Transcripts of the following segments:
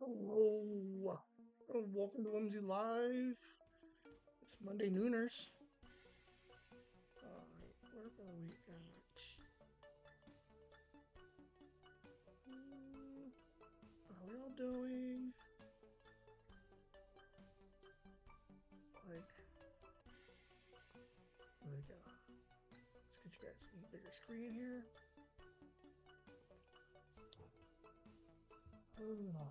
Hello, welcome to Whimsy Live. It's Monday Nooners. Alright, where are we at? How are we all doing? There we go. Let's get you guys a bigger screen here. Oh.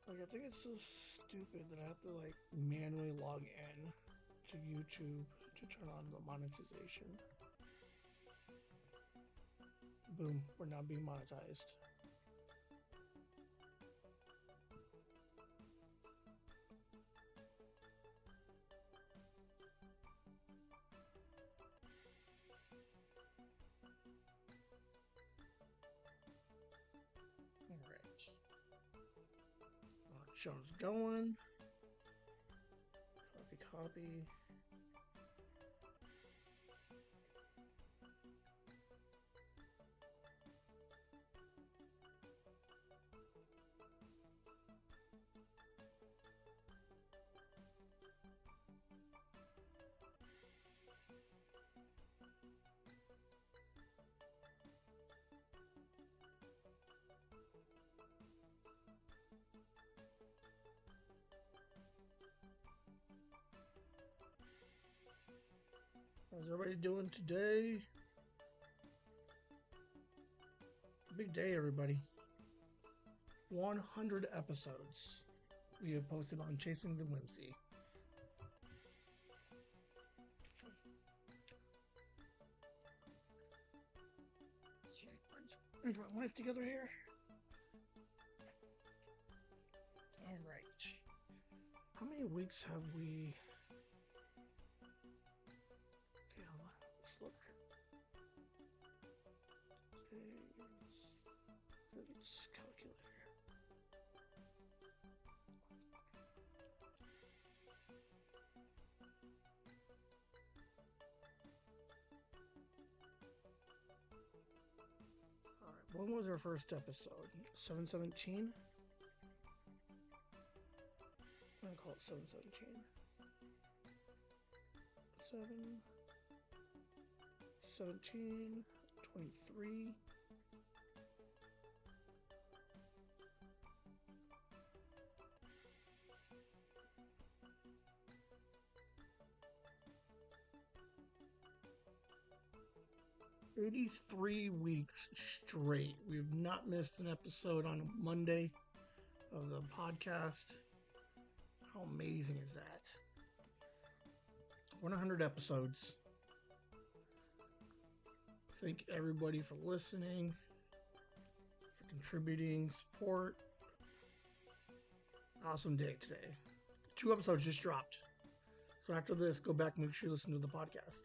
I think it's so stupid that I have to manually log in to YouTube to turn on the monetization. Boom, we're now being monetized. Alright. Show's going. Copy. How's everybody doing today? Big day, everybody. 100 episodes we have posted on Chasing the Whimsy. Get my life together here. All right. How many weeks have we? Okay, hold on. Let's look. It's calculator. All right. When was our first episode? 717. I'm gonna call it 717. 7, 17, 23. "83 weeks straight. We've not missed an episode on a Monday of the podcast. How amazing is that? 100 episodes. Thank everybody for listening, for contributing, support. Awesome day today. 2 episodes just dropped. So after this, go back and make sure you listen to the podcast.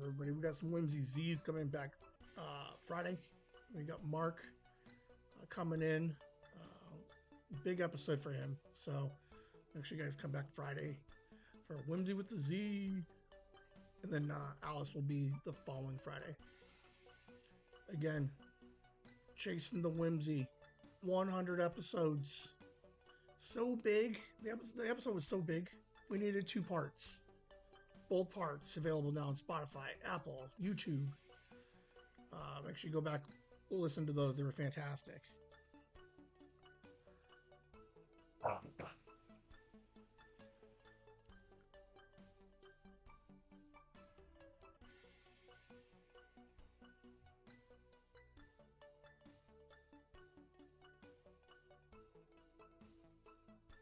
Everybody, we got some Whimsy Z's coming back Friday. We got Mark coming in. Big episode for him. So make sure you guys come back Friday for Whimsy with the Z. And then Alice will be the following Friday. Again, chasing the Whimsy. 100 episodes. So big. The episode was so big. We needed 2 parts. Both parts available now on Spotify, Apple, YouTube. Make sure you go back, listen to those. They were fantastic.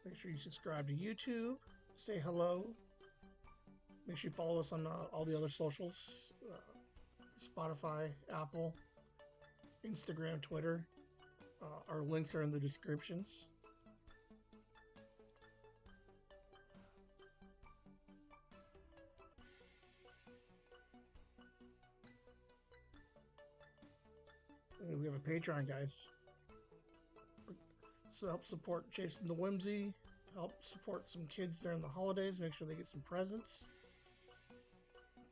Make sure you subscribe to YouTube. Say hello. Make sure you follow us on all the other socials, Spotify, Apple, Instagram, Twitter. Our links are in the descriptions. And we have a Patreon, guys. So help support Chasing the Whimsy. Help support some kids during the holidays. Make sure they get some presents.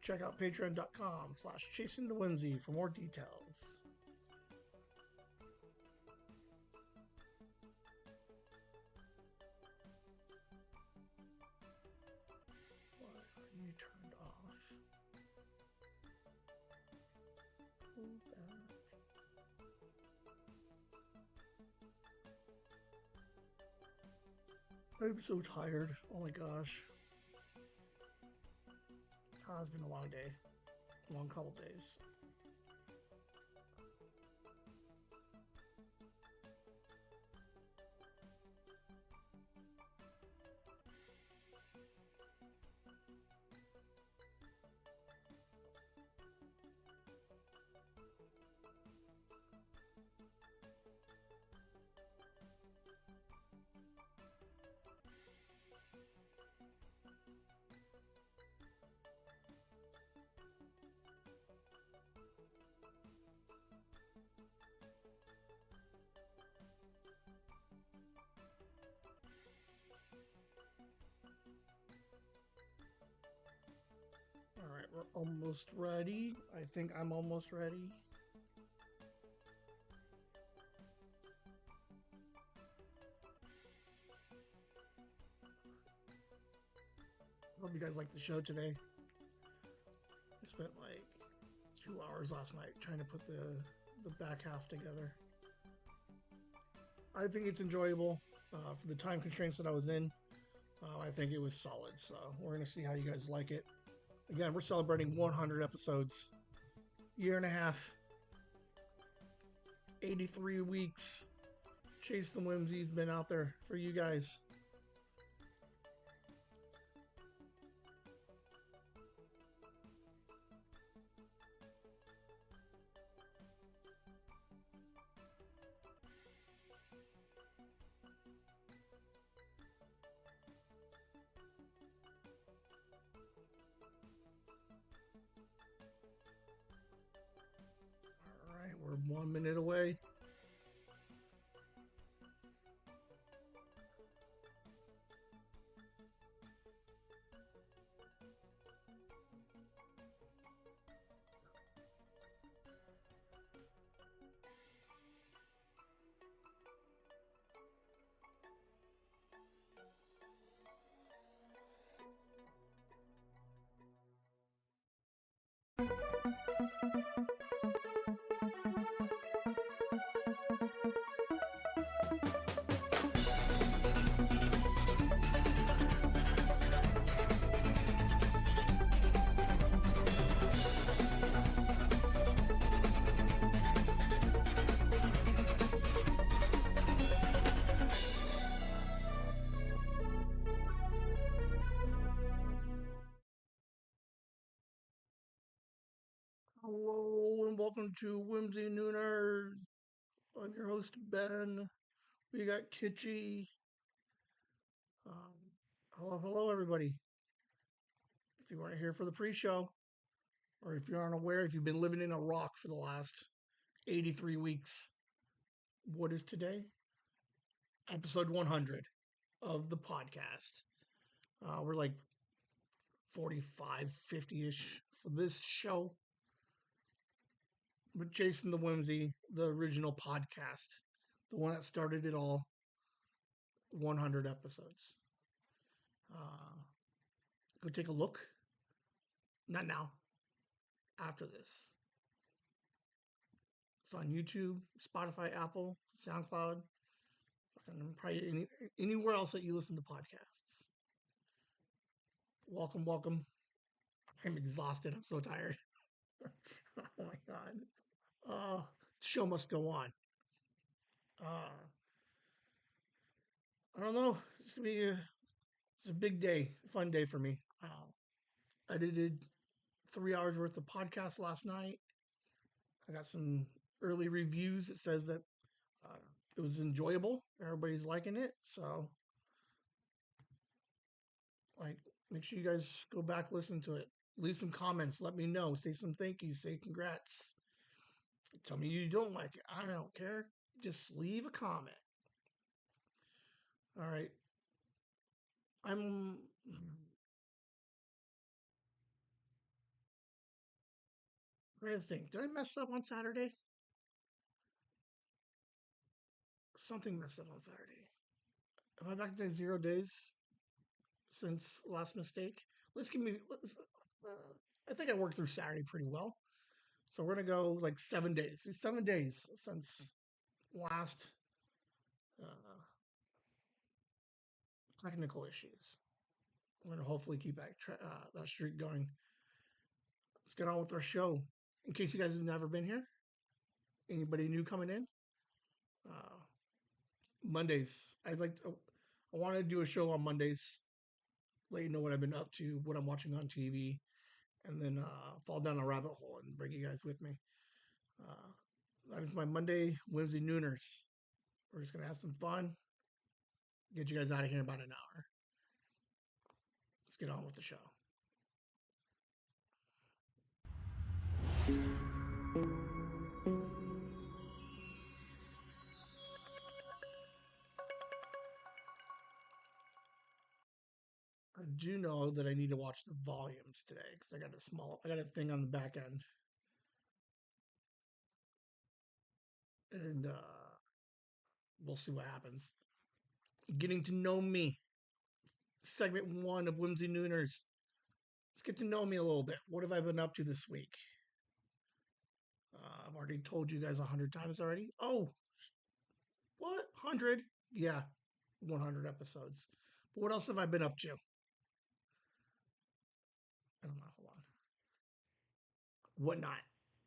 Check out patreon.com/chasing the whimsy for more details. Why are you turned off? Pull back. I'm so tired. Oh my gosh. It's been a long day. Long couple days. All right, we're almost ready. I think I'm almost ready. Hope you guys liked the show today. I spent like 2 hours last night trying to put the back half together. I think it's enjoyable for the time constraints that I was in. I think it was solid. So we're gonna see how you guys like it. Again, we're celebrating 100 episodes, year and a half, 83 weeks. Chase the Whimsy's been out there for you guys. All right, we're 1 minute away. Hello and welcome to Whimsy Nooner. I'm your host Ben. We got Kitschy. Hello, hello, everybody. If you weren't here for the pre-show, or if you're unaware, if you've been living in a rock for the last 83 weeks, what is today? Episode 100 of the podcast. We're like 45, 50 ish for this show. But Jason the Whimsy, the original podcast, the one that started it all, 100 episodes. Uh, Go take a look. Not now, after this. It's on YouTube, Spotify, Apple, SoundCloud, and probably anywhere else that you listen to podcasts. Welcome, welcome. I'm exhausted. I'm so tired. Oh my god. Show must go on. Uh, I don't know. It's a big day, fun day for me. I did 3 hours worth of podcast last night. I got some early reviews. It says that uh, it was enjoyable. Everybody's liking it. So, like, make sure you guys go back, listen to it. Leave some comments. Let me know. Say some thank you. Say congrats. Tell me you don't like it. I don't care. Just leave a comment. All right. I'm trying to think. Did I mess up on Saturday? Something messed up on Saturday. Am I back to 0 days since last mistake? Let's give me. I think I worked through Saturday pretty well. So we're gonna go like 7 days. 7 days since last uh, technical issues. We're gonna hopefully keep that streak going. Let's get on with our show. In case you guys have never been here, anybody new coming in, uh, Mondays. I want to do a show on Mondays, let you know what I've been up to, what I'm watching on TV, and then fall down a rabbit hole and bring you guys with me. Uh, that is my Monday Whimsy Nooners. We're just gonna have some fun. Get you guys out of here in about an hour. Let's get on with the show. I do know that I need to watch the volumes today because I got a thing on the back end, and we'll see what happens. Getting to know me, segment 1 of Whimsy Nooners. Let's get to know me a little bit. What have I been up to this week? I've already told you guys 100 times already. Oh, what? 100? Yeah, 100 episodes. But what else have I been up to? I don't know. Hold on. What not?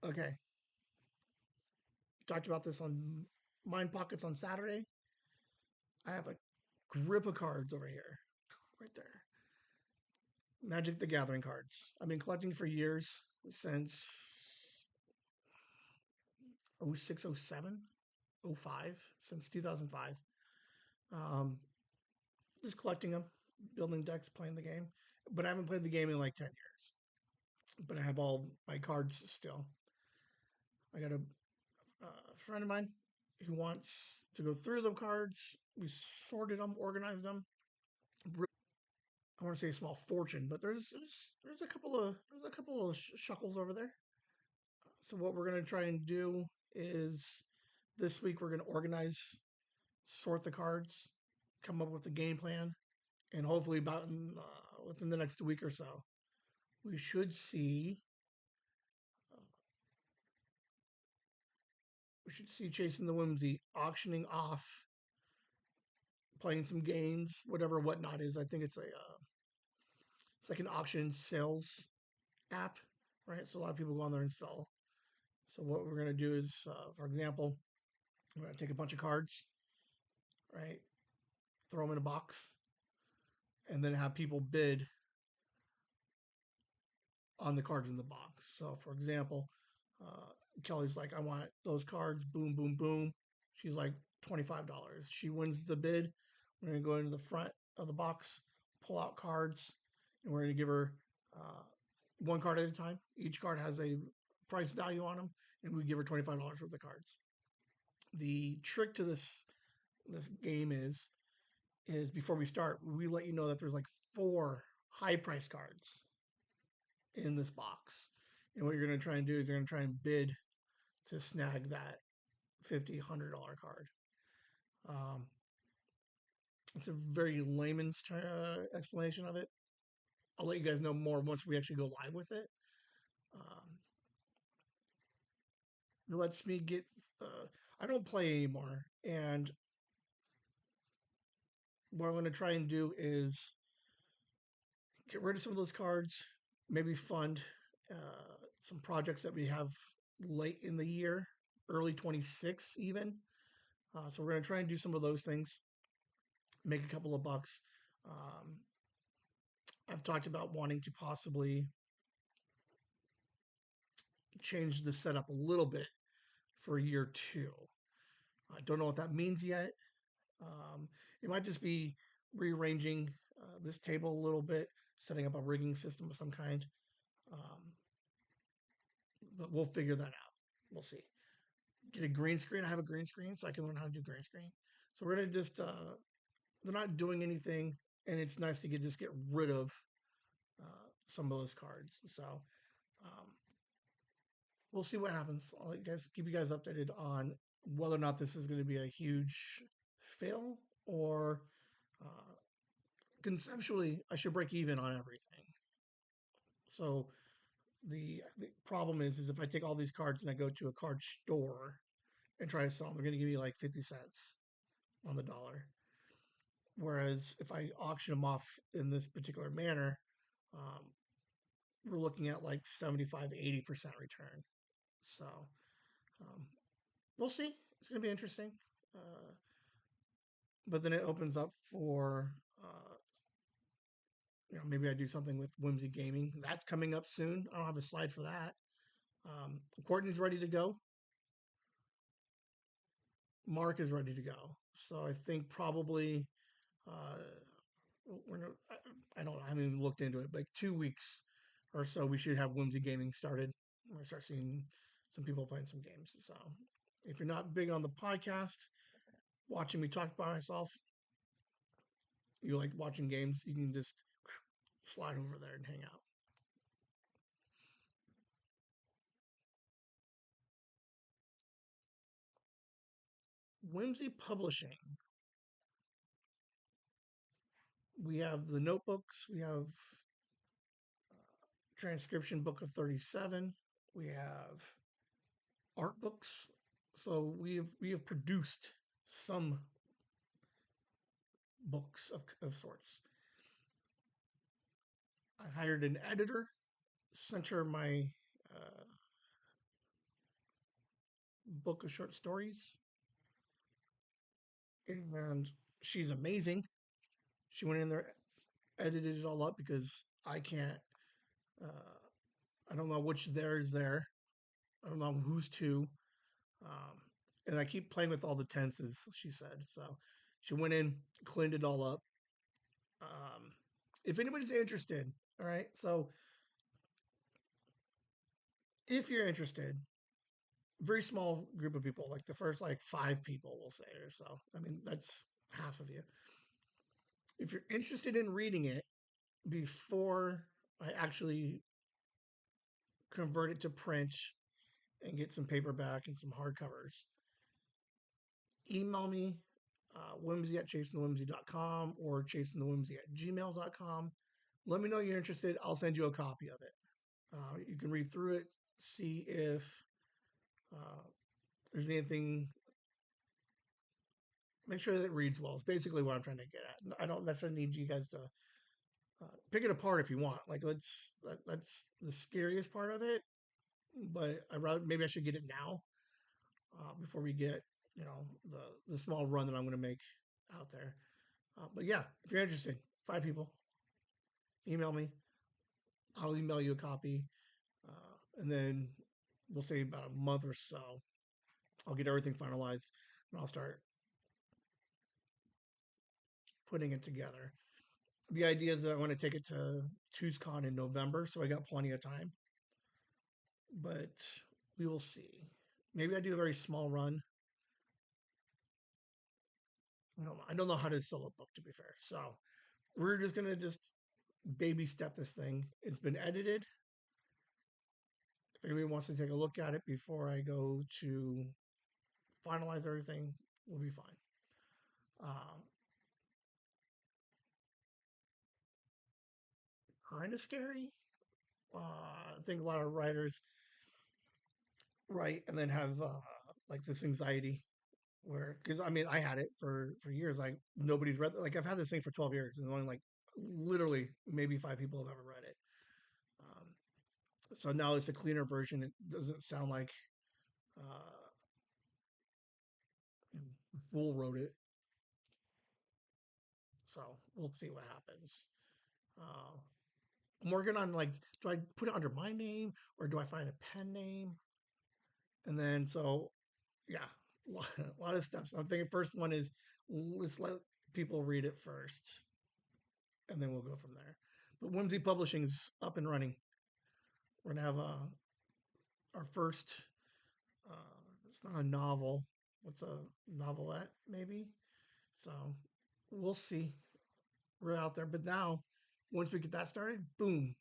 Okay. Talked about this on Mind Pockets on Saturday. I have a grip of cards over here, right there. Magic the Gathering cards. I've been collecting for years, since 06, 07, 05, since 2005. Um, just collecting them, building decks, playing the game. But I haven't played the game in like 10 years. But I have all my cards still. I got a friend of mine who wants to go through the cards. We sorted them, organized them. I want to say a small fortune, but there's a couple of shuckles over there. So what we're gonna try and do is this week we're gonna organize, sort the cards, come up with a game plan, and hopefully within the next week or so, we should see uh, Chasing the Whimsy auctioning off, playing some games, whatever whatnot is. I think it's like an auction sales app, right? So a lot of people go on there and sell. So what we're gonna do is, for example, we're gonna take a bunch of cards, right? Throw them in a box, and then have people bid on the cards in the box. So, for example, uh, Kelly's like, I want those cards, boom, boom, boom. She's like, $25. She wins the bid. We're going to go into the front of the box, pull out cards, and we're going to give her one card at a time. Each card has a price value on them, and we give her $25 worth of cards. The trick to this game is before we start, we let you know that there's like four high price cards in this box. And what you're going to try and do is you're going to try and bid to snag that $50, $100 card. Um, it's a very layman's explanation of it. I'll let you guys know more once we actually go live with it. It lets me get. I don't play anymore, and what I'm going to try and do is get rid of some of those cards, maybe fund some projects that we have late in the year, early 26 even. So we're going to try and do some of those things, make a couple of bucks. Um, I've talked about wanting to possibly change the setup a little bit for year two. I don't know what that means yet. It might just be rearranging this table a little bit, setting up a rigging system of some kind. Um, but we'll figure that out. We'll see. Get a green screen. I have a green screen, so I can learn how to do green screen. So we're gonna just they're not doing anything, and it's nice to just get rid of some of those cards. So um, we'll see what happens. I'll keep you guys updated on whether or not this is going to be a huge fail or conceptually I should break even on everything. So the problem is if I take all these cards and I go to a card store and try to sell them, they're going to give me like 50 cents on the dollar. Whereas if I auction them off in this particular manner, um, we're looking at like 75, 80% return. So um, we'll see. It's going to be interesting. Uh, but then it opens up for, maybe I do something with Whimsy Gaming. That's coming up soon. I don't have a slide for that. Courtney's ready to go. Mark is ready to go. So I think probably uh, we're not, I don't I haven't even looked into it, but like 2 weeks or so we should have Whimsy Gaming started. We're gonna start seeing some people playing some games. So if you're not big on the podcast, watching me talk by myself, you like watching games, you can just slide over there and hang out. Whimsy Publishing. We have the notebooks. We have transcription book of 37. We have art books. So we have produced some books of sorts. I hired an editor, sent her my uh, book of short stories, and she's amazing. She went in there, edited it all up because I can't. Uh, I don't know which there is there. I don't know who's to. Um, and I keep playing with all the tenses, she said. So she went in, cleaned it all up. Um, if anybody's interested, all right. So if you're interested, very small group of people, like the first like 5 people, we'll say, or so. I mean, that's half of you. If you're interested in reading it before I actually convert it to print and get some paperback and some hardcovers, email me, whimsy at chasingthewhimsy.com or chasingthewhimsy at gmail.com. Let me know you're interested. I'll send you a copy of it. You can read through it, see if uh, there's anything. Make sure that it reads well. It's basically what I'm trying to get at. I don't necessarily need you guys to pick it apart if you want. Like that's the scariest part of it. But maybe I should get it now before we get the small run that I'm going to make out there. But yeah, if you're interested, 5 people, email me. I'll email you a copy, and then we'll say about a month or so, I'll get everything finalized and I'll start putting it together. The idea is that I want to take it to TuesCon in November, so I got plenty of time. But we will see. Maybe I do a very small run. I don't know how to sell a book, to be fair. So we're just gonna just baby step this thing. It's been edited. If anybody wants to take a look at it before I go to finalize everything, we'll be fine. Um, kind of scary. I think a lot of writers write and then have like this anxiety where, because I mean, I had it for years. Like nobody's read. Like I've had this thing for 12 years, and only like literally maybe 5 people have ever read it. Um, so now it's a cleaner version. It doesn't sound like uh, a fool wrote it. So we'll see what happens. Uh, I'm working on like, do I put it under my name or do I find a pen name? And then so yeah, a lot of steps. I'm thinking first one is let's let people read it first, and then we'll go from there. But Whimsy Publishing is up and running. We're gonna have our first. It's not a novel. What's a novelette maybe? So we'll see. We're out there. But now, once we get that started, boom.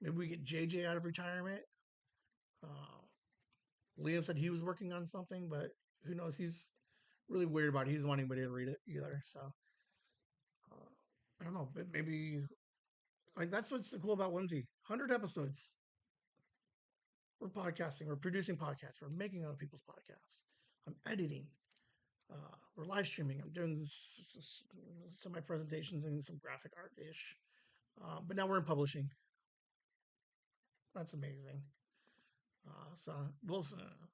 Maybe we get JJ out of retirement. Uh, Liam said he was working on something, but who knows? He's really weird about it. He doesn't want anybody to read it either. So I don't know. But maybe like that's what's cool about Whimsy. 100 episodes. We're podcasting. We're producing podcasts. We're making other people's podcasts. I'm editing. We're live streaming. I'm doing some of my presentations and some graphic art ish. But now we're in publishing. That's amazing. So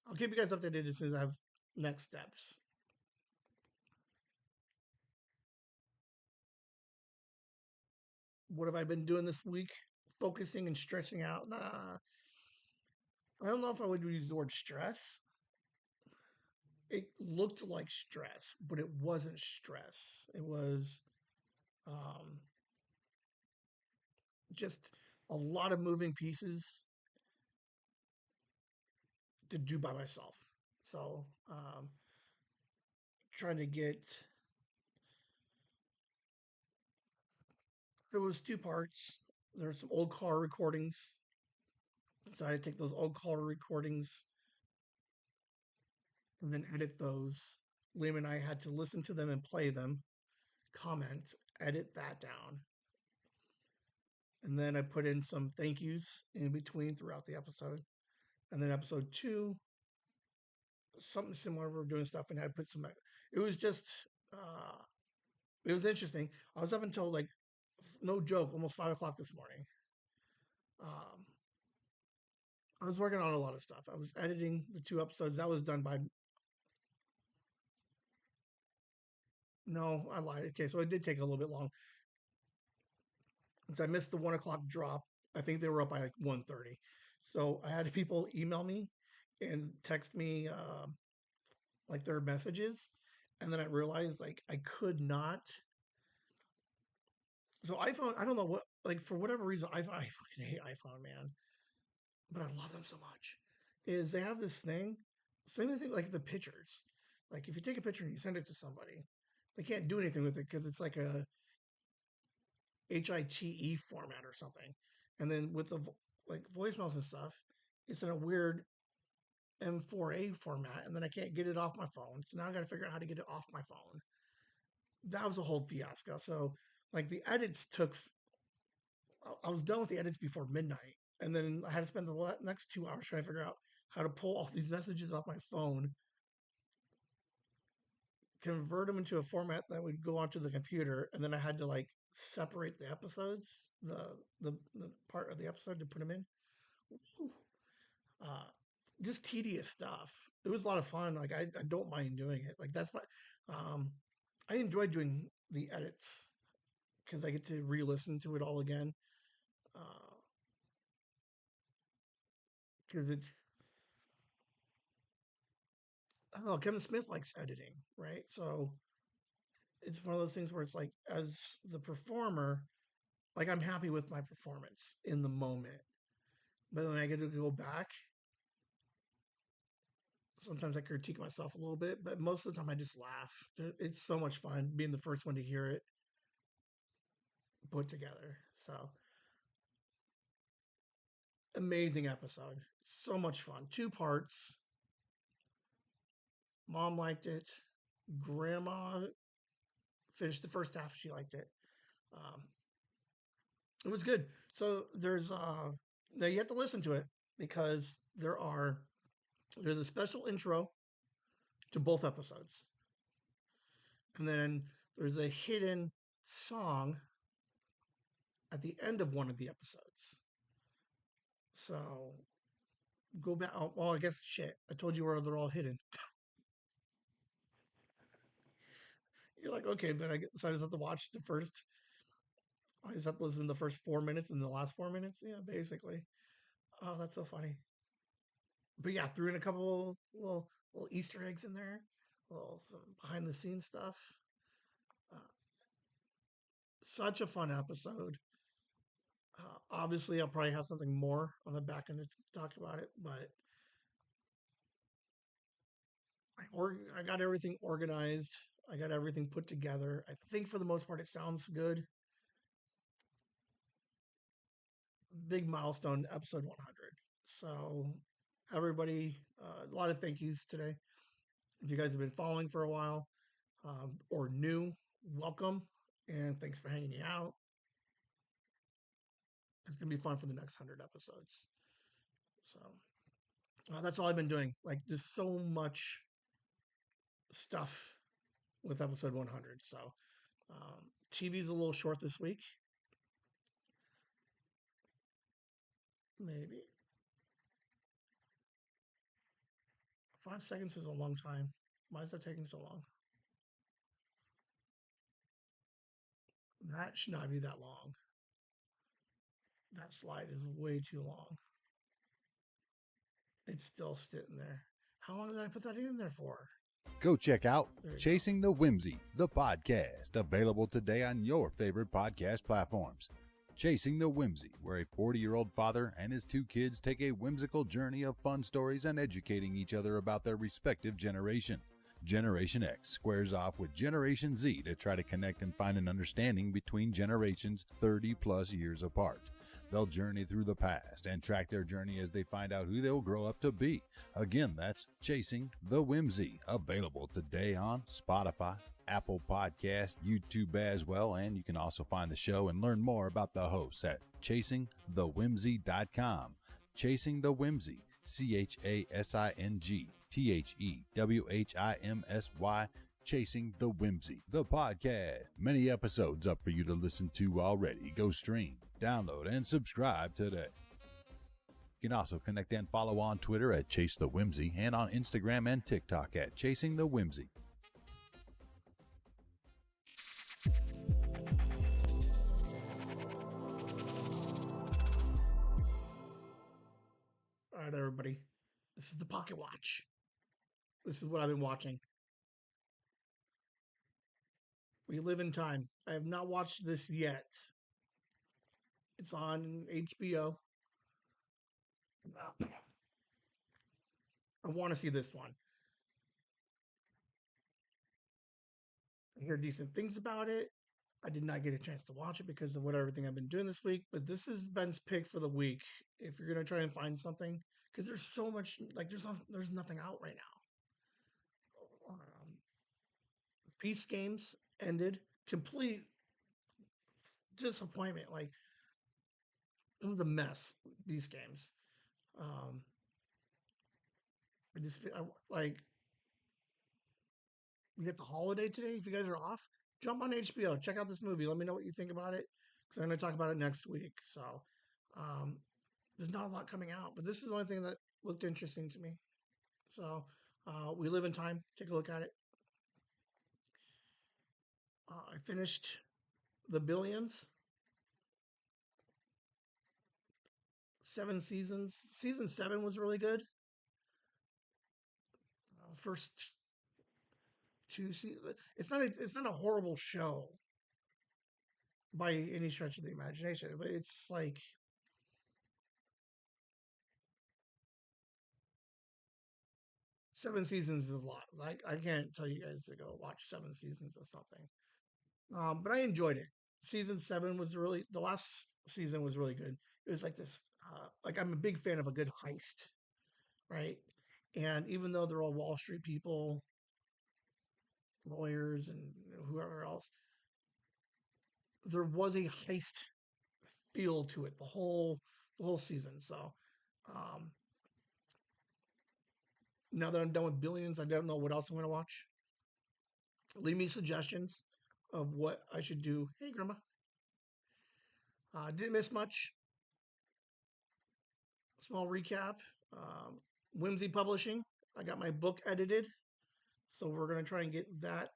I'll keep you guys updated as soon as I have next steps. What have I been doing this week? Focusing and stressing out. Nah, I don't know if I would use the word stress. It looked like stress, but it wasn't stress. It was um, just a lot of moving pieces to do by myself. So trying to get there was two parts. There were some old car recordings, so I had to take those old car recordings and then edit those. Liam and I had to listen to them and play them, comment, edit that down, and then I put in some thank yous in between throughout the episode. And then episode two, something similar. We're doing stuff, and I put some. It was just, uh, it was interesting. I was up until like, no joke, almost 5 o'clock this morning. Um, I was working on a lot of stuff. I was editing the two episodes. That was done by. No, I lied. Okay, so it did take a little bit long. Since I missed the 1 o'clock drop, I think they were up by like 1:30. So I had people email me and text me like their messages, and then I realized like I could not. So iPhone, I don't know what, like for whatever reason, I fucking hate iPhone, man, but I love them so much. Is they have this thing, same thing like the pictures. Like if you take a picture and you send it to somebody, they can't do anything with it because it's like a HITE format or something. And then with the like voicemails and stuff, it's in a weird M4A format, and then I can't get it off my phone. So now I got to figure out how to get it off my phone. That was a whole fiasco. So like the edits took, I was done with the edits before midnight, and then I had to spend the next 2 hours trying to figure out how to pull all these messages off my phone, convert them into a format that would go onto the computer, and then I had to like separate the episodes, the part of the episode to put them in. Uh, just tedious stuff. It was a lot of fun. Like I don't mind doing it. Like that's my um, I enjoy doing the edits because I get to re-listen to it all again. Because it's I don't know. Kevin Smith likes editing, right? So it's one of those things where it's like, as the performer, like I'm happy with my performance in the moment, but then I get to go back. Sometimes I critique myself a little bit, but most of the time I just laugh. It's so much fun being the first one to hear it put together. So amazing episode. So much fun. 2 parts. Mom liked it. Grandma finished the first half. She liked it. Um, it was good. So now you have to listen to it because there's a special intro to both episodes. And then there's a hidden song at the end of one of the episodes. So go back. Oh, well, I guess shit. I told you where they're all hidden. You're like, okay, but so I just have to watch the first. I just have to listen to the first 4 minutes and the last 4 minutes. Yeah, basically. Oh, that's so funny. But yeah, threw in a couple little Easter eggs in there, little some behind the scenes stuff. Uh, Such a fun episode. Obviously, I'll probably have something more on the back end to talk about it, but I got everything organized. I got everything put together. I think for the most part, it sounds good. Big milestone, episode 100. So, everybody, a lot of thank yous today. If you guys have been following for a while or new, welcome and thanks for hanging out. It's gonna be fun for the next 100 episodes. So that's all I've been doing. Like, there's so much stuff with episode 100. So TV's a little short this week. Maybe 5 seconds is a long time. Why is that taking so long? That should not be that long. That slide is way too long. It's still sitting there. How long did I put that in there for? Go check out Chasing the Whimsy, the podcast, available today on your favorite podcast platforms. Chasing the Whimsy, where a 40-year-old father and his 2 kids take a whimsical journey of fun stories and educating each other about their respective generation. Generation X squares off with Generation Z to try to connect and find an understanding between generations 30-plus years apart. They'll journey through the past and track their journey as they find out who they'll grow up to be. Again, that's Chasing the Whimsy, available today on Spotify, Apple Podcasts, YouTube as well, and you can also find the show and learn more about the hosts at chasingthewhimsy.com. Chasing the Whimsy, ChasingTheWhimsy, Chasing the Whimsy, the podcast. Many episodes up for you to listen to already. Go stream, download, and subscribe today. You can also connect and follow on Twitter at Chase the Whimsy and on Instagram and TikTok at Chasing the Whimsy. All right, everybody. This is the Pocket Watch. This is what I've been watching. We Live in Time. I have not watched this yet. It's on HBO. I want to see this one. I hear decent things about it. I did not get a chance to watch it because of what everything I've been doing this week, but this is Ben's pick for the week. If you're gonna try and find something, because there's so much, like there's nothing out right now. Peace Games ended, complete disappointment. Like it was a mess. These games. Um, I just feel like we get the holiday today. If you guys are off, jump on HBO, check out this movie. Let me know what you think about it because I'm going to talk about it next week. So um, there's not a lot coming out, but this is the only thing that looked interesting to me. So We Live in Time. Take a look at it. I finished The Billions. 7 seasons. Season 7 was really good. First two seasons. It's not a horrible show by any stretch of the imagination, but it's like 7 seasons is a lot. Like I can't tell you guys to go watch 7 seasons of something. But I enjoyed it. Season 7 was really the last season was really good. It was like this. Like I'm a big fan of a good heist, right? And even though they're all Wall Street people, lawyers, and whoever else, there was a heist feel to it the whole season. So um, now that I'm done with Billions, I don't know what else I'm going to watch. Leave me suggestions of what I should do. Hey, Grandma. Didn't miss much. Small recap. Um, Whimsy Publishing. I got my book edited, so we're going to try and get that.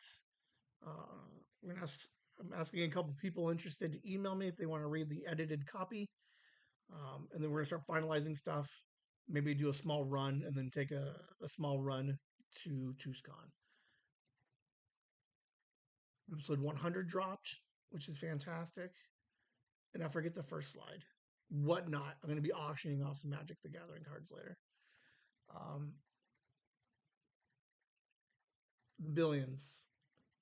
Uh, we're gonna ask, I'm asking a couple people interested to email me if they want to read the edited copy, and then we're going to start finalizing stuff. Maybe do a small run and then take a small run to Tucson. Episode 100 dropped, which is fantastic. And I forget the first slide. Whatnot. I'm going to be auctioning off some Magic the Gathering cards later. Um, Billions.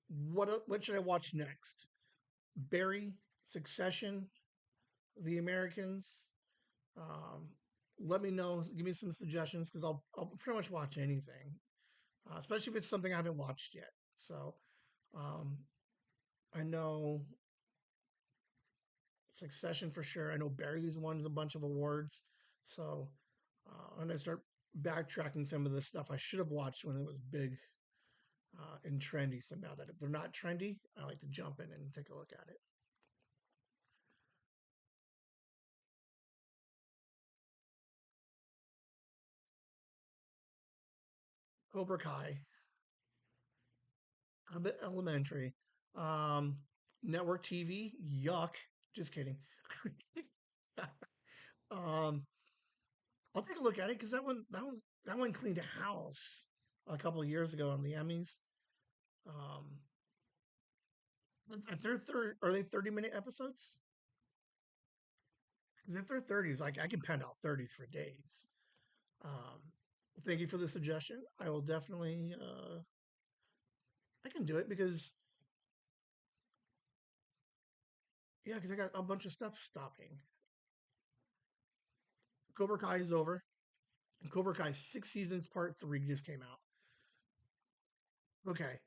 What should I watch next? Barry, Succession, The Americans. Um, Let me know. Give me some suggestions because I'll pretty much watch anything, especially if it's something I haven't watched yet. So um, I know Succession for sure. I know Barry's won a bunch of awards. So I'm gonna start backtracking some of the stuff I should have watched when it was big and trendy. So now that they're not trendy, I like to jump in and take a look at it. Cobra Kai, a bit elementary. Um, Network TV, yuck. Just kidding. um, I'll take a look at it because that one cleaned a house a couple of years ago on the Emmys. Um, if they're are they 30-minute episodes? Because if they're 30s, like I can pen out 30s for days. Um, Thank you for the suggestion. I will definitely I can do it because yeah, because I got a bunch of stuff stopping. Cobra Kai is over. Cobra Kai 6 seasons part 3 just came out. Okay.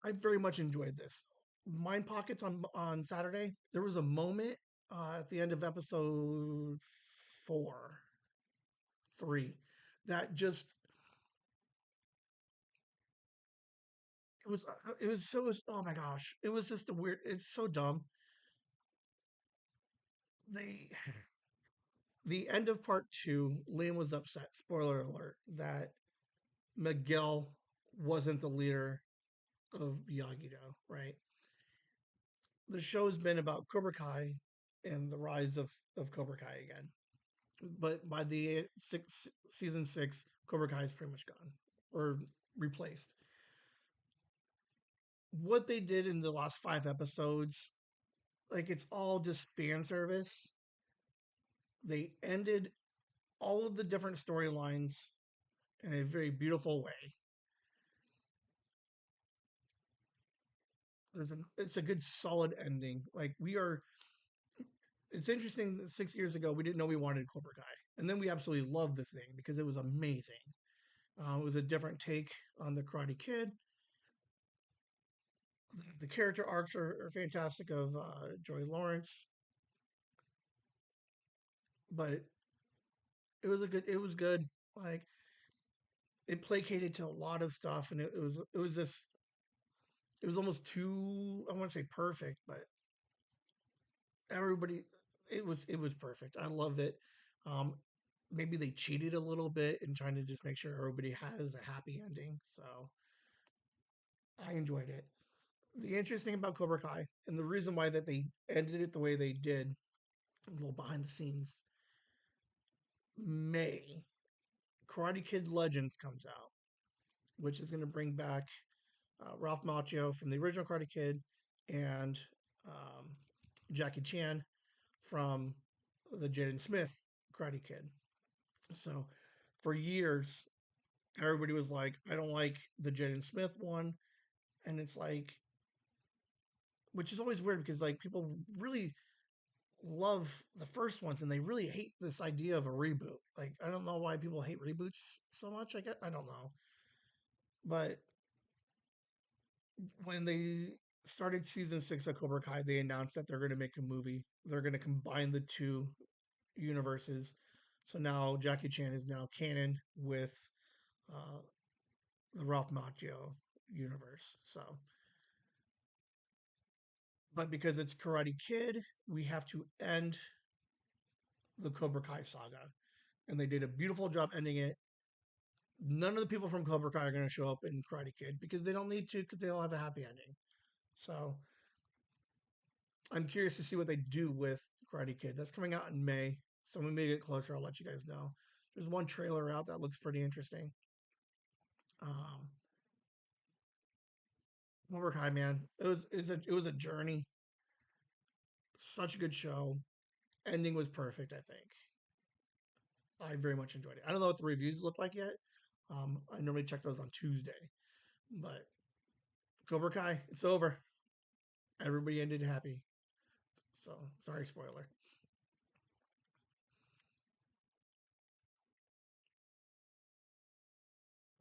I very much enjoyed this. Mind Pockets on Saturday. There was a moment at the end of episode 4, 3 that just it was so oh my gosh, it was just a weird. It's so dumb. They the end of part 2. Liam was upset. Spoiler alert that Miguel wasn't the leader of Miyagi-Do. Right. The show's been about Cobra Kai and the rise of Cobra Kai again. But by the season 6, Cobra Kai is pretty much gone or replaced. What they did in the last 5 episodes, like it's all just fan service. They ended all of the different storylines in a very beautiful way. It's a good solid ending. Like we are it's interesting that 6 years ago we didn't know we wanted Cobra Kai. And then we absolutely loved the thing because it was amazing. It was a different take on the Karate Kid. The character arcs are fantastic of Joey Lawrence, but it was good. Like it placated to a lot of stuff, and it was almost too I want to say perfect, but everybody it was perfect. I loved it. Um, Maybe they cheated a little bit in trying to just make sure everybody has a happy ending. So I enjoyed it. The interesting about Cobra Kai and the reason why that they ended it the way they did, a little behind the scenes. May, Karate Kid Legends comes out, which is going to bring back Ralph Macchio from the original Karate Kid and um, Jackie Chan from the Jaden Smith Karate Kid. So for years, everybody was like, I don't like the Jaden Smith one. And it's like, which is always weird because like people really love the first ones and they really hate this idea of a reboot. Like, I don't know why people hate reboots so much. I don't know. But when they started season 6 of Cobra Kai, they announced that they're going to make a movie. They're going to combine the two universes. So now Jackie Chan is now canon with uh, the Ralph Macchio universe. So, but because it's Karate Kid, we have to end the Cobra Kai saga. And they did a beautiful job ending it. None of the people from Cobra Kai are going to show up in Karate Kid because they don't need to because they all have a happy ending. So I'm curious to see what they do with Karate Kid. That's coming out in May. So when we get closer, I'll let you guys know. There's one trailer out that looks pretty interesting. Um, Cobra Kai, man, it was a journey. Such a good show. Ending was perfect. I think I very much enjoyed it. I don't know what the reviews look like yet. I normally check those on Tuesday, but Cobra Kai, it's over. Everybody ended happy. So sorry, spoiler.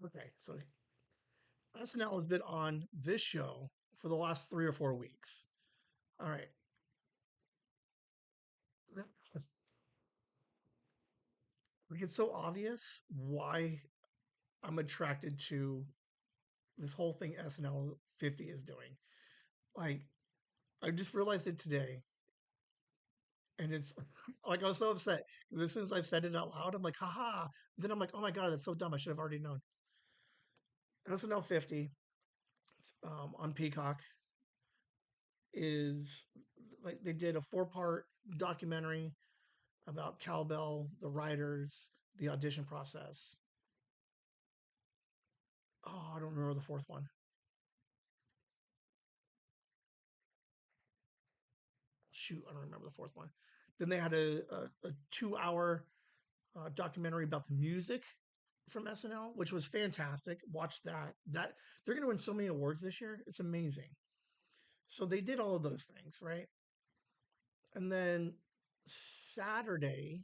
Okay, so SNL has been on this show for the last 3 or 4 weeks. All right, it's so obvious why I'm attracted to this whole thing SNL 50 is doing. Like, I just realized it today, and it's like I was so upset. As soon as I've said it out loud, I'm like, haha. Then I'm like, oh my god, that's so dumb. I should have already known. SNL 50 on Peacock is like they did a 4-part documentary about cowbell, the writers, the audition process. Oh, I don't remember the fourth one. Shoot, I don't remember the fourth one. Then they had a 2 hour documentary about the music from SNL, which was fantastic. Watch that. That they're going to win so many awards this year. It's amazing. So they did all of those things, right? And then Saturday,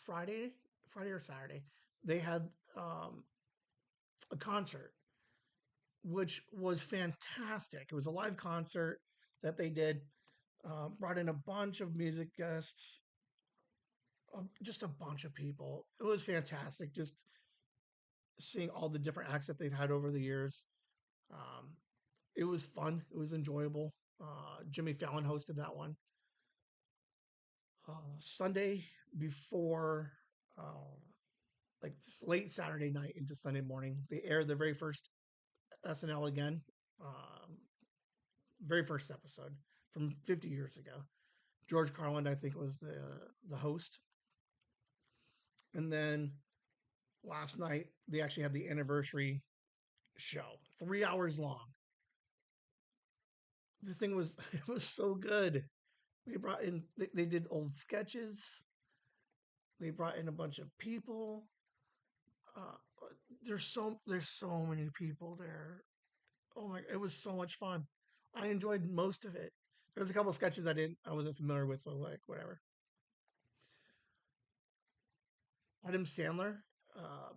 Friday, Friday or Saturday, they had a concert, which was fantastic. It was a live concert that they did. Brought in a bunch of music guests, just a bunch of people. It was fantastic. Just seeing all the different acts that they've had over the years. Um, it was fun. It was enjoyable. Jimmy Fallon hosted that one. Sunday before, uh, like late Saturday night into Sunday morning, they aired the very first SNL again. Um, very first episode from 50 years ago. George Carlin, I think, was the host. And then last night they actually had the anniversary show, 3 hours long. This thing was it was so good. They brought in they did old sketches. They brought in a bunch of people. Uh, there's so many people there. Oh my! It was so much fun. I enjoyed most of it. There's a couple of sketches I wasn't familiar with, so like whatever. Adam Sandler. I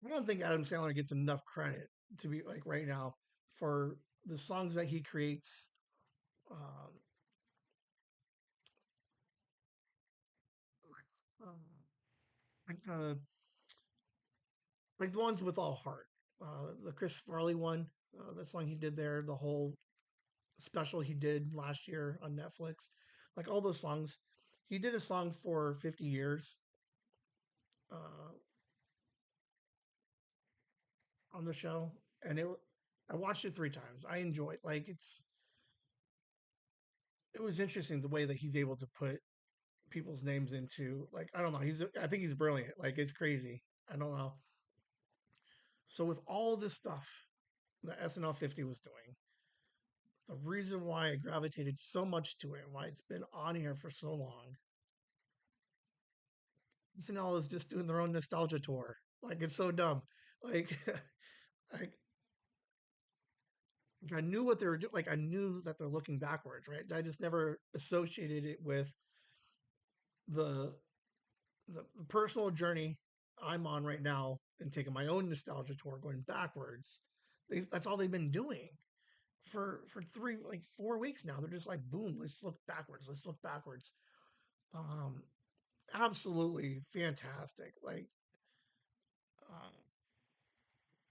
don't think Adam Sandler gets enough credit to be like right now for the songs that he creates. Um, um, like the ones with all heart. The Chris Farley one, the song he did there, the whole special he did last year on Netflix, like all those songs. He did a song for 50 years uh, on the show, and I watched it 3 times. I enjoyed like it was interesting the way that he's able to put people's names into, like, I don't know. I think he's brilliant. Like, it's crazy. I don't know. So with all this stuff that SNL 50 was doing, the reason why I gravitated so much to it and why it's been on here for so long, SNL is just doing their own nostalgia tour. Like, it's so dumb. Like, I, I knew what they were doing. Like, I knew that they're looking backwards, right? I just never associated it with the the personal journey I'm on right now and taking my own nostalgia tour, going backwards. That's all they've been doing for 4 weeks now. They're just like, boom, let's look backwards. Let's look backwards. Um, Absolutely fantastic. Like, uh,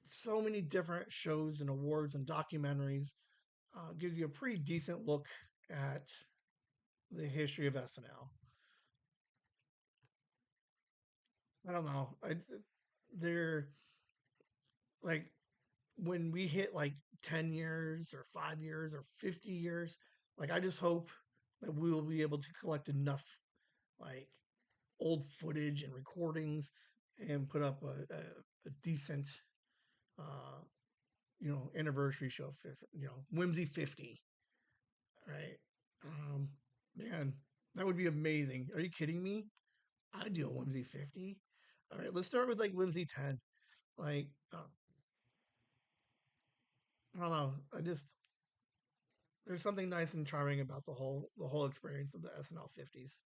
so many different shows and awards and documentaries. Gives you a pretty decent look at the history of SNL. I don't know. They're like, when we hit like 10 years or 5 years or 50 years, like, I just hope that we will be able to collect enough like old footage and recordings and put up a decent, uh, anniversary show, Whimsy 50, right? Um, Man, that would be amazing. Are you kidding me? I'd do a Whimsy 50. All right, let's start with like Whimsy 10. Like, I don't know. There's something nice and charming about the whole experience of the SNL 50s.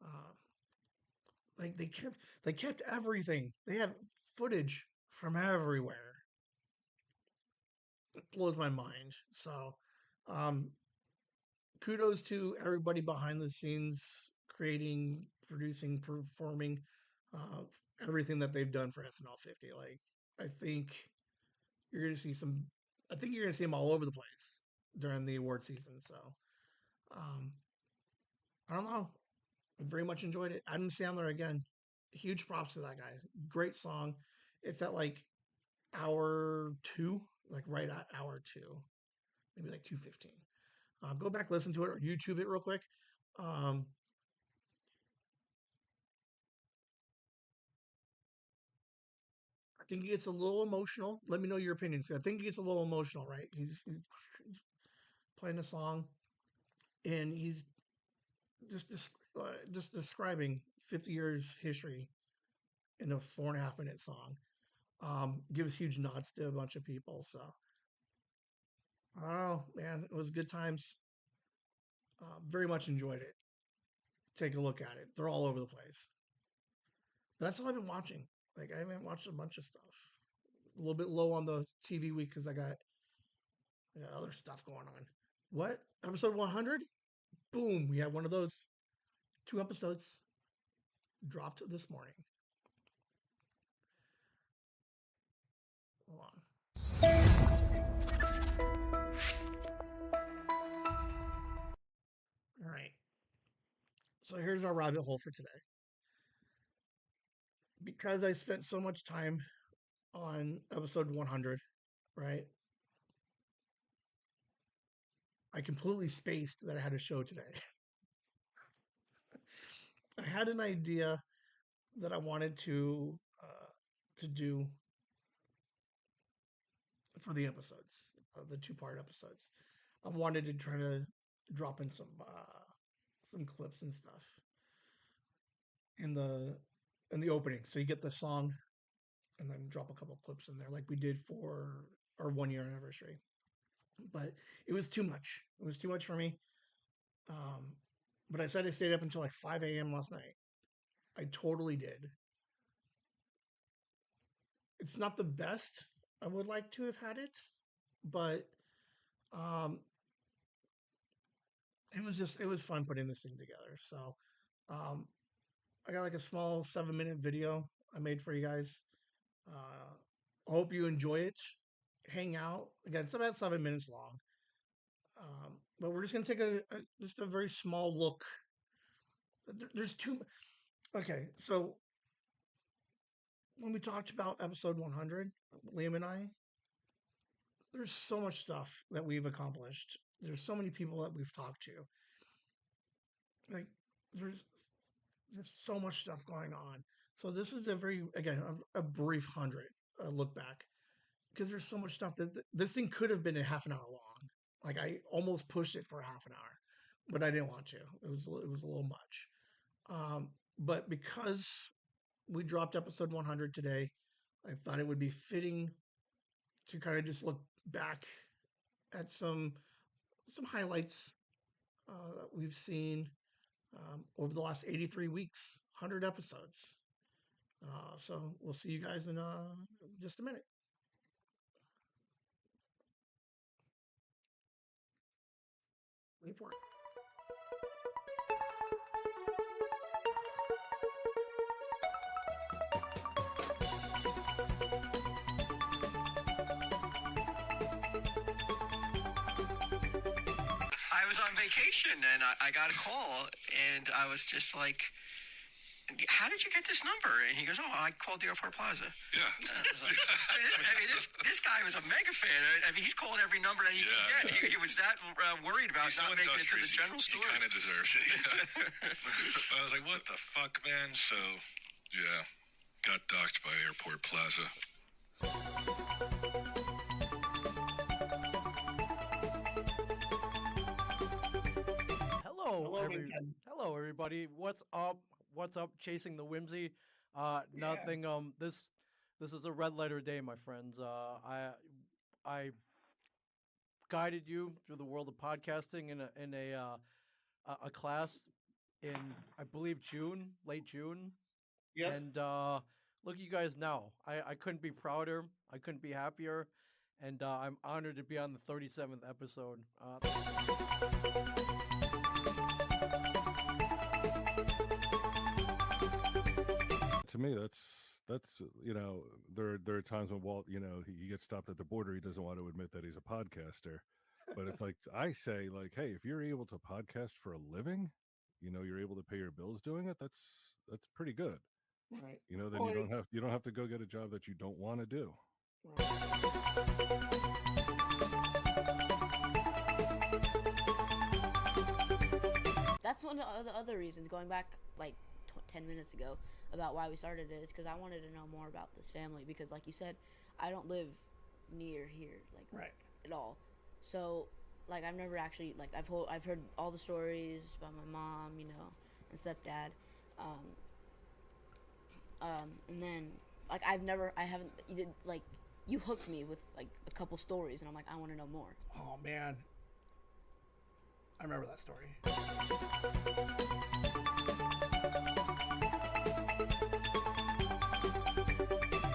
Uh, like, they kept everything. They have footage from everywhere. It blows my mind. So, um, kudos to everybody behind the scenes, creating, producing, performing, uh, everything that they've done for SNL 50. Like, I think you're gonna see some. I think you're gonna see them all over the place during the award season. So, um, I don't know. I very much enjoyed it. Adam Sandler again. Huge props to that guy. Great song. It's at like hour two, like right at hour two, maybe like 2:15. Go back, listen to it, or YouTube it real quick. Um, I think he gets a little emotional. Let me know your opinions. I think he gets a little emotional, right? He's playing a song and he's just describing 50 years history in a 4.5 minute song. Gives huge nods to a bunch of people. So, oh man, it was good times. Very much enjoyed it. Take a look at it. They're all over the place. But that's all I've been watching. Like, I haven't watched a bunch of stuff. A little bit low on the TV week because I got other stuff going on. What? Episode 100? Boom! We had one of those. 2 episodes dropped this morning. Hold on. All right. So here's our rabbit hole for today. Because I spent so much time on episode 100, right? I completely spaced that I had a show today. I had an idea that I wanted to do for the episodes, the 2-part episodes. I wanted to try to drop in some clips and stuff in the opening, so you get the song and then drop a couple clips in there, like we did for our 1 year anniversary. But it was too much. It was too much for me. Um, but I said I stayed up until like 5 a.m. last night. I totally did. It's not the best I would like to have had it, but um, it was fun putting this thing together. So, um, I got like a small 7-minute video I made for you guys. I hope you enjoy it. Hang out again. It's about 7 minutes long, but we're just gonna take just a very small look. There's two. Okay, so when we talked about episode 100, Liam and I, there's so much stuff that we've accomplished there's so many people that we've talked to. Like there's so much stuff going on. So this is a very, again, a brief 100 look back, because there's so much stuff that this thing could have been a half an hour long. Like I almost pushed it for a half an hour, but I didn't want to. It was a little much. But because we dropped episode 100 today, I thought it would be fitting to kind of just look back at some highlights that we've seen over the last 83 weeks, 100 episodes. So we'll see you guys in just a minute. Wait for it. I was on vacation and I got a call and I was just like, how did you get this number? And he goes, oh, I called the Airport Plaza. Yeah. I was like, this guy was a mega fan. I mean, he's calling every number that he can get. He was that worried about not making it to the general store. He kind of deserves it. Yeah. I was like, what the fuck, man? So, yeah, got doxxed by Airport Plaza. Hello, everybody. What's up? What's up? Chasing the Whimsy. Nothing. This is a red letter day, my friends. I guided you through the world of podcasting in a class in, I believe, late June. Yep. And look at you guys now. I couldn't be prouder. I couldn't be happier. And I'm honored to be on the 37th episode. To me, that's there are times when Walt, he gets stopped at the border. He doesn't want to admit that he's a podcaster, but it's like I say, like, hey, if you're able to podcast for a living, you're able to pay your bills doing it. That's pretty good. Right. Then you don't have to go get a job that you don't want to do. Right. That's one of the other reasons, going back like 10 minutes ago, about why we started it, is because I wanted to know more about this family, because like you said, I don't live near here, like, right, at all. So like I've never actually, like, I've heard all the stories about my mom, and stepdad, and then like you hooked me with like a couple stories, and I'm like, I want to know more. Oh man, I remember that story.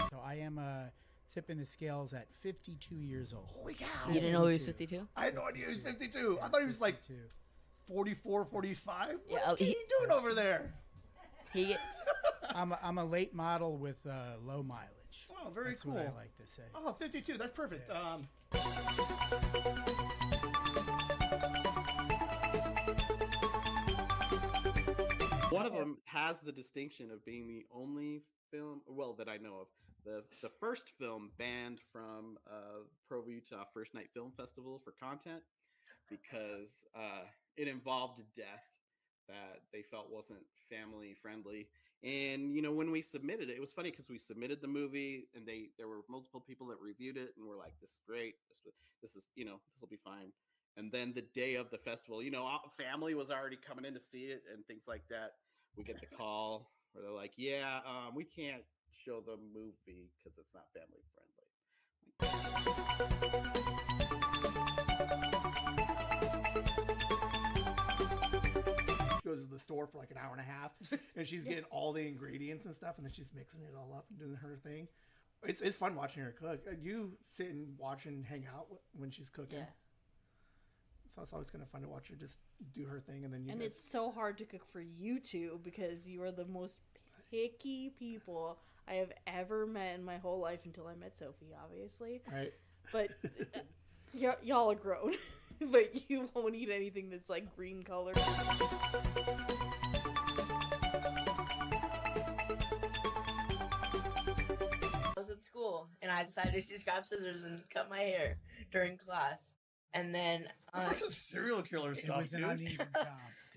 So I am tipping the scales at 52 years old. Holy cow! You didn't know he was 52? I had no idea he was 52. I thought he was like 44, 45. What is he doing over there? I'm a late model with low mileage. Oh, very That's cool. what I like to say. Oh, 52. That's perfect. Yeah. One of them has the distinction of being the only film, well, that I know of, the first film banned from Provo, Utah First Night Film Festival for content, because it involved death that they felt wasn't family friendly. And when we submitted it, it was funny because we submitted the movie, and there were multiple people that reviewed it and were like, "This is great. This is this will be fine." And then the day of the festival, family was already coming in to see it and things like that. We get the call where they're like, "Yeah, we can't show the movie because it's not family friendly." She goes to the store for like an hour and a half, and she's getting all the ingredients and stuff, and then she's mixing it all up and doing her thing. It's fun watching her cook. You sit and watch and hang out when she's cooking. Yeah. So it's always kind of fun to watch her just do her thing, and then And it's so hard to cook for you two, because you are the most picky people I have ever met in my whole life, until I met Sophie, obviously. Right. But y'all are grown, but you won't eat anything that's like green colored. I was at school and I decided to just grab scissors and cut my hair during class. And then That's some serial killer It stuff, was an dude. uneven job.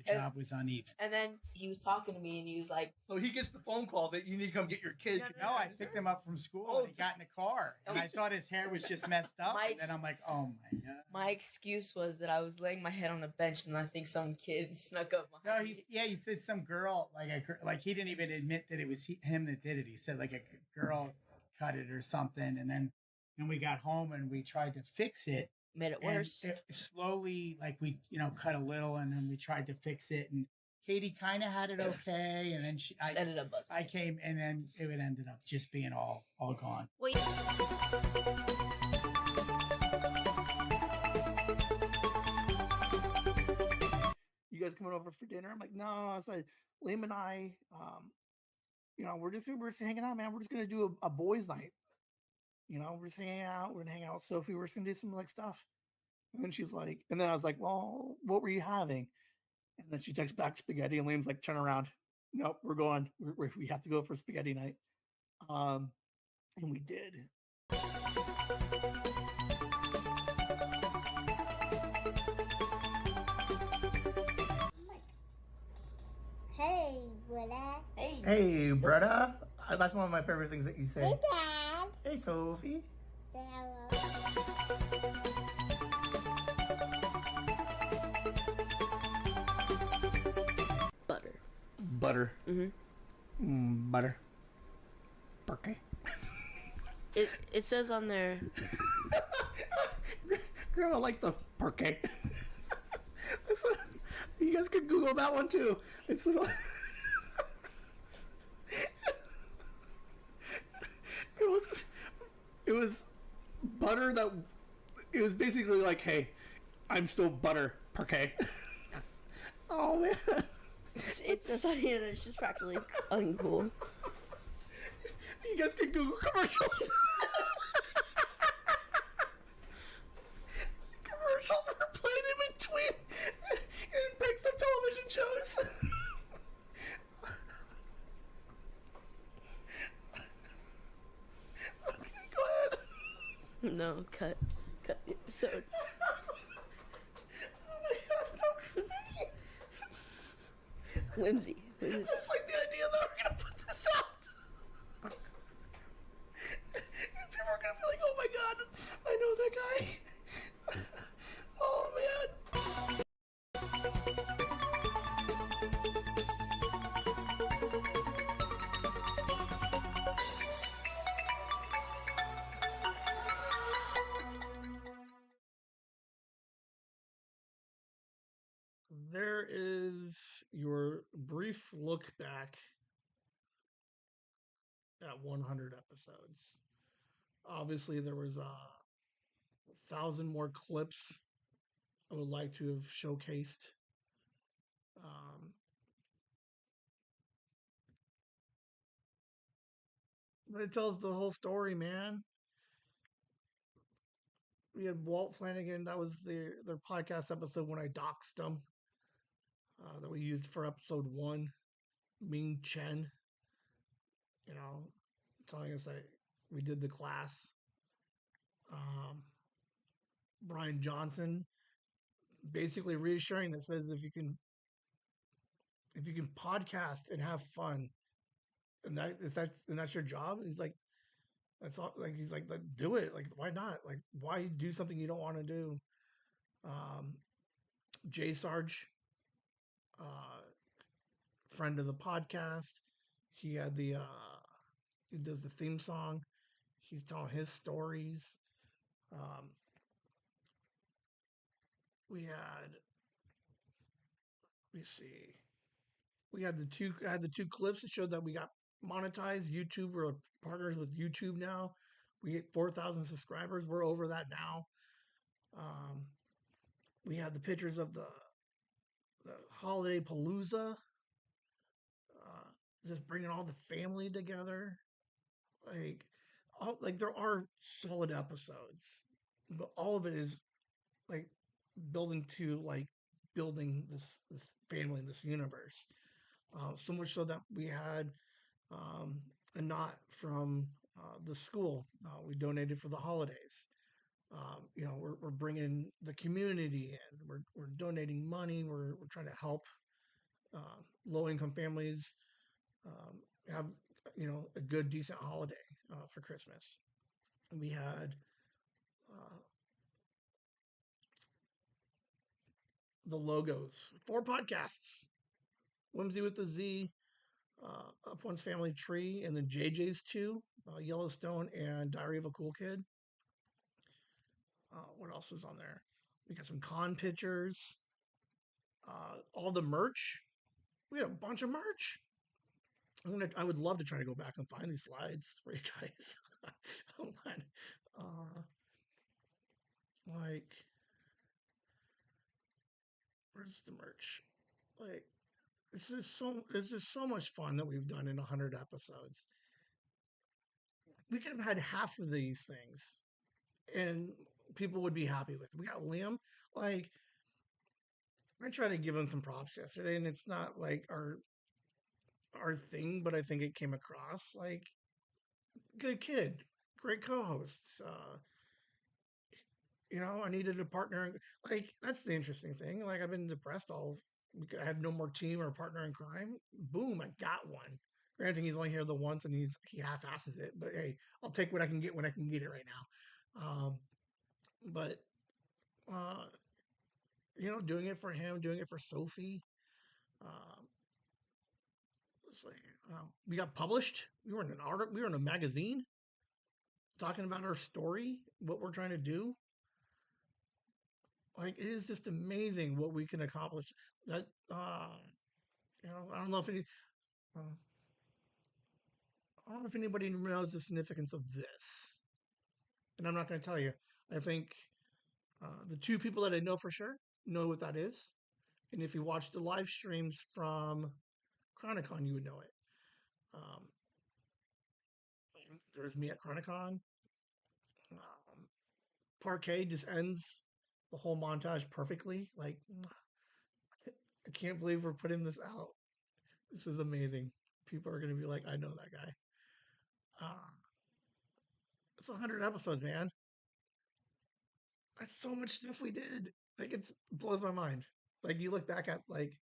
The job was uneven. And then he was talking to me, and he was like, So he gets the phone call that you need to come get your kid. No, I picked him up from school and he got in the car. And I thought his hair was just messed up. And then I'm like, oh my God. my excuse was that I was laying my head on a bench, and I think some kid snuck up behind me. He said some girl, like he didn't even admit that it was him that did it. He said like a girl cut it or something. And then we got home and we tried to fix it. Made it worse. Slowly, like we, cut a little and then we tried to fix it. And Katie kind of had it okay. And then I came and then it ended up just being all gone. Wait. You guys coming over for dinner? I'm like, no. I said, Liam and I, we're just hanging out, man. We're just gonna do a boys' night. We're just hanging out. We're gonna hang out with Sophie. We're just gonna do some like stuff. And then she's like, and then I was like, well, what were you having? And then she texts back spaghetti, and Liam's like, turn around. Nope, we're going. We have to go for spaghetti night. And we did. Hey, brother. Hey, brother. That's one of my favorite things that you say. Hey, Dad. Hey, Sophie. Butter. Mm-hmm. Butter. Okay. It says on there. Grandma liked the parquet. You guys could Google that one too. It's little. It was butter that. It was basically like, hey, I'm still butter parquet. Oh man. It says on here that it's just practically uncool. You guys can Google commercials. Commercials were played in between and breaks of television shows. Okay, go ahead. No, cut the episode. Oh my God, so funny. Whimsy. I just like the idea that we're gonna put this out. People are gonna be like, oh my God, I know that guy. Oh man. There is your brief look back at 100 episodes. Obviously, there was 1,000 more clips I would like to have showcased. But it tells the whole story, man. We had Walt Flanagan. That was their podcast episode when I doxed them. That we used for episode 1. Ming Chen. Telling us that we did the class. Brian Johnson basically reassuring that says if you can podcast and have fun, and that's your job. He's like, that's all. Like he's like, do it. Like why not? Like why do something you don't want to do? Jay Sarge, friend of the podcast, he had he does the theme song. He's telling his stories. We had the two clips that showed that we got monetized. YouTube, we're partners with YouTube now. We get 4,000 subscribers. We're over that now. We had the pictures of the holiday palooza, just bringing all the family together. There are solid episodes, but all of it is like building this family, this universe. So much so that we had a knot from the school we donated for the holidays. We're bringing the community in. We're donating money. We're trying to help low income families have a good decent holiday for Christmas. And we had the logos, 4 podcasts: Whimsy with the Z, Up One's Family Tree, and then JJ's 2, Yellowstone and Diary of a Cool Kid. What else was on there? We got some con pictures, all the merch. We had a bunch of merch. I would love to try to go back and find these slides for you guys. Hold on. Like, where's the merch? Like, it's just so much fun that we've done in 100 episodes. We could have had half of these things, and people would be happy with it. We got Liam. Like, I tried to give him some props yesterday, and it's not like our thing, but I think it came across like good kid, great co-host. I needed a partner. Like, that's the interesting thing. Like, I've been depressed I had no more team or partner in crime. Boom, I got one. Granted, he's only here the once, and he half-asses it. But hey, I'll take what I can get when I can get it right now. But doing it for him, doing it for Sophie. It's like, we got published. We were in an article. We were in a magazine talking about our story, what we're trying to do. Like, it is just amazing what we can accomplish. That I don't know if anybody knows the significance of this, and I'm not going to tell you. I think the 2 people that I know for sure know what that is, and if you watch the live streams from Chronicon, you would know it. There's me at Chronicon. Parquet just ends the whole montage perfectly. Like, I can't believe we're putting this out. This is amazing. People are going to be like, I know that guy. It's 100 episodes, man. That's so much stuff we did. Like, it blows my mind. Like, you look back at, like,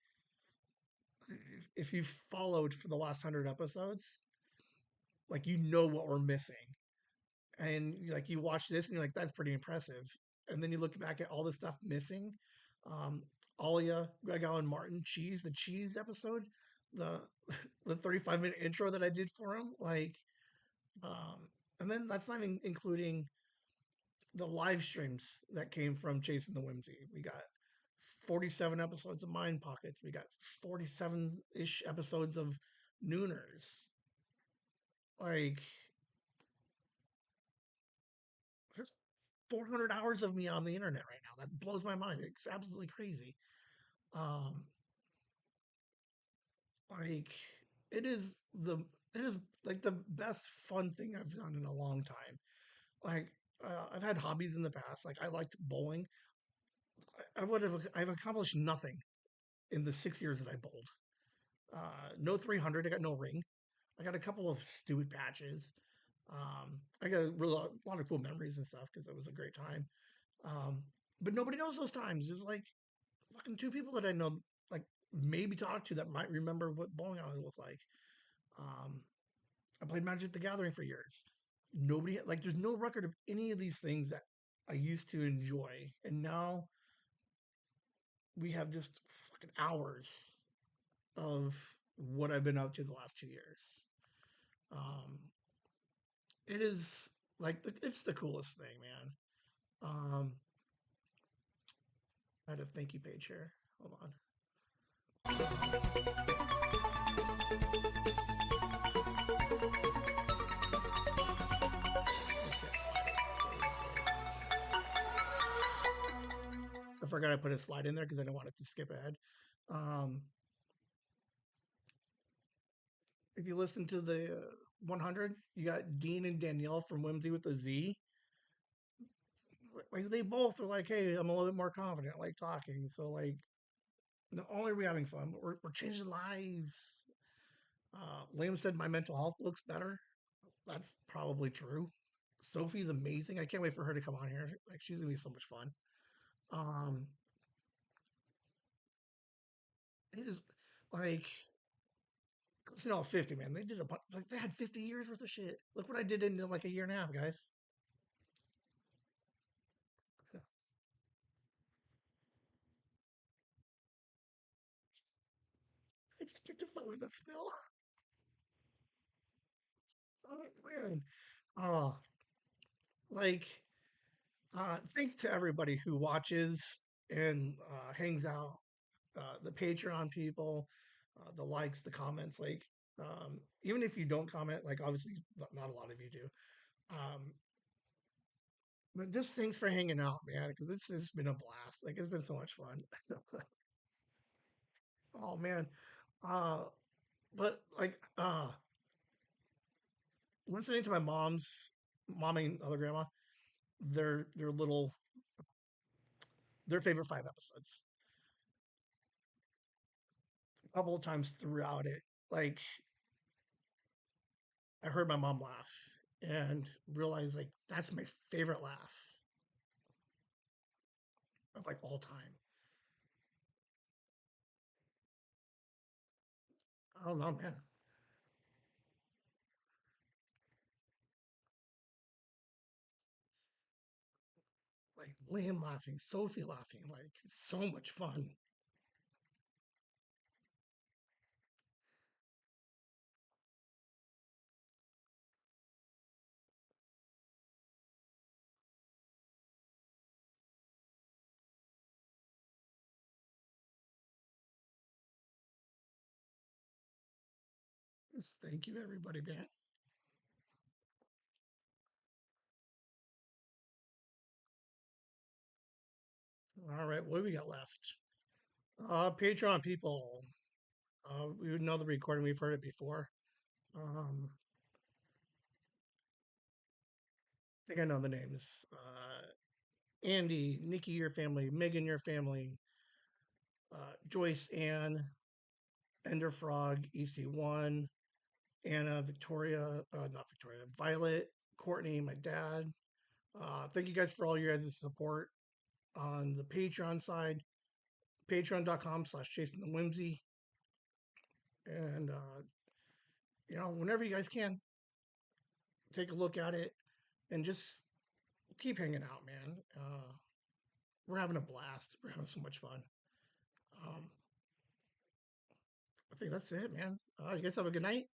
if you followed for the last 100 episodes, like, what we're missing. And like, you watch this and you're like, that's pretty impressive. And then you look back at all the stuff missing. Alia, Greg Allen Martin, the cheese episode, the 35-minute intro that I did for him. Like, and then that's not even including the live streams that came from Chasing the Whimsy. We got 47 episodes of Mind Pockets. We got 47-ish episodes of Nooners. Like, there's 400 hours of me on the internet right now. That blows my mind. It's absolutely crazy. Like, it is like the best fun thing I've done in a long time. Like, I've had hobbies in the past. Like, I liked bowling. I've accomplished nothing in the 6 years that I bowled. No 300. I got no ring. I got a couple of stupid patches. I got a lot of cool memories and stuff because it was a great time. But nobody knows those times. There's like fucking 2 people that I know, like, maybe talk to that might remember what bowling alley looked like. I played Magic the Gathering for years. There's no record of any of these things that I used to enjoy. And now we have just fucking hours of what I've been up to the last 2 years. It is like, it's the coolest thing, man. I had a thank you page here. Hold on. I forgot I put a slide in there because I didn't want it to skip ahead. If you listen to the 100, you got Dean and Danielle from Whimsy with a Z. Like, they both are like, hey, I'm a little bit more confident. I like talking. So, like, not only are we having fun, but we're changing lives. Liam said my mental health looks better. That's probably true. Sophie's amazing. I can't wait for her to come on here. Like she's gonna be so much fun. Um, it is like it's 50, man. They did a bunch, like they had 50 years worth of shit. Look what I did in like a year and a half, guys. I just get to fight with that smell. Oh man. Oh, like thanks to everybody who watches and hangs out, the Patreon people, the likes, the comments. Like, even if you don't comment, like obviously not a lot of you do, but just thanks for hanging out, man. Because this has been a blast. Like, it's been so much fun. Oh man, uh, but like listening to my mom and other grandma, their little their favorite 5 episodes. A couple of times throughout it, like I heard my mom laugh and realized like that's my favorite laugh of like all time. I don't know, man. Like Liam laughing, Sophie laughing, like it's so much fun. Just thank you, everybody, man. All right, what do we got left? Patreon people. We would know the recording. We've heard it before. I think I know the names. Andy, Nikki, your family, Megan, your family, Joyce, Ann, Ender Frog, EC1, Anna, Victoria, not Victoria, Violet, Courtney, my dad. Thank you guys for all your guys' support on the Patreon side. Patreon.com/chasing the whimsy. And, whenever you guys can, take a look at it and just keep hanging out, man. We're having a blast. We're having so much fun. Um, I think that's it, man. You guys have a good night.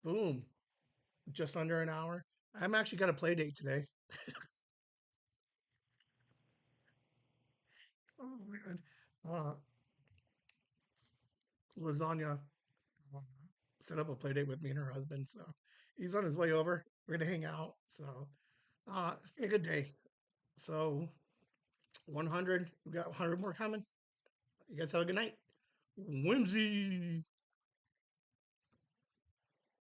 Boom. Just under an hour. I'm actually got a play date today. Oh man. Uh, Lasagna set up a play date with me and her husband, so he's on his way over. We're gonna hang out. So it's been a good day. So 100. We got 100 more coming. You guys have a good night. Whimsy.